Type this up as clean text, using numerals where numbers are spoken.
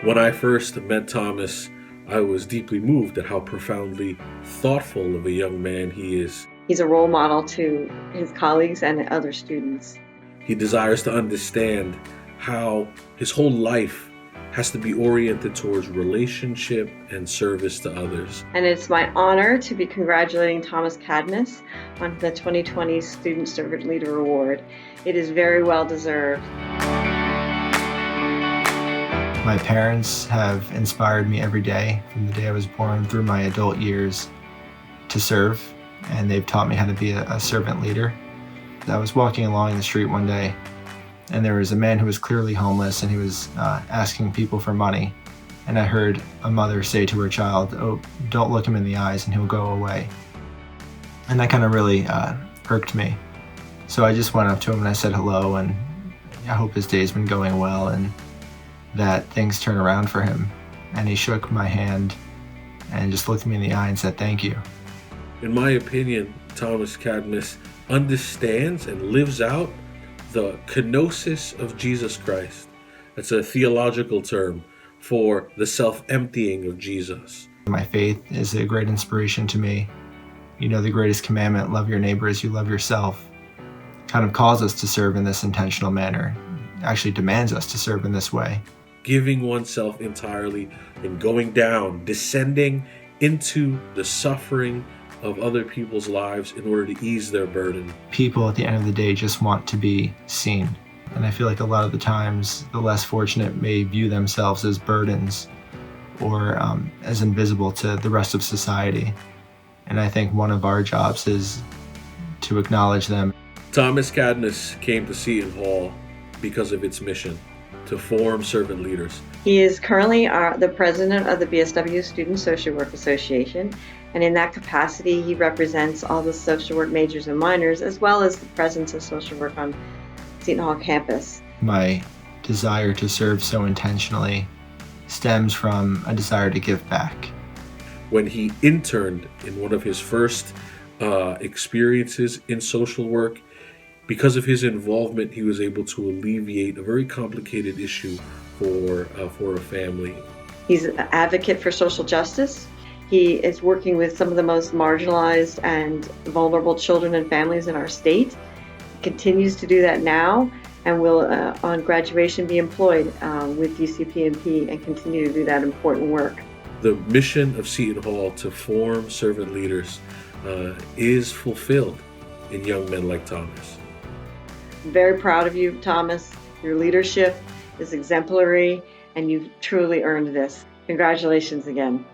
When I first met Thomas, I was deeply moved at how profoundly thoughtful of a young man he is. He's a role model to his colleagues and other students. He desires to understand how his whole life has to be oriented towards relationship and service to others. And it's my honor to be congratulating Thomas Cadmus on the 2020 Student Servant Leader Award. It is very well deserved. My parents have inspired me every day from the day I was born through my adult years to serve, and they've taught me how to be a servant leader. I was walking along the street one day, and there was a man who was clearly homeless, and he was asking people for money. And I heard a mother say to her child, "Oh, don't look him in the eyes and he'll go away." And that kind of really irked me. So I just went up to him and I said hello, and I hope his day's been going well and that things turn around for him. And he shook my hand and just looked me in the eye and said, "Thank you." In my opinion, Thomas Cadmus understands and lives out the kenosis of Jesus Christ. That's a theological term for the self-emptying of Jesus. My faith is a great inspiration to me. You know, the greatest commandment, love your neighbor as you love yourself, kind of calls us to serve in this intentional manner, actually demands us to serve in this way. Giving oneself entirely and going down, descending into the suffering of other people's lives in order to ease their burden. People at the end of the day just want to be seen. And I feel like a lot of the times the less fortunate may view themselves as burdens or as invisible to the rest of society. And I think one of our jobs is to acknowledge them. Thomas Cadmus came to Seton Hall because of its mission to form servant leaders. He is currently the president of the BSW Student Social Work Association, and in that capacity he represents all the social work majors and minors, as well as the presence of social work on Seton Hall campus. My desire to serve so intentionally stems from a desire to give back. When he interned in one of his first experiences in social work, because of his involvement, he was able to alleviate a very complicated issue for a family. He's an advocate for social justice. He is working with some of the most marginalized and vulnerable children and families in our state. He continues to do that now and will, on graduation, be employed with UCP&P and continue to do that important work. The mission of Seton Hall to form servant leaders is fulfilled in young men like Thomas. I'm very proud of you, Thomas. Your leadership is exemplary, and you've truly earned this. Congratulations again.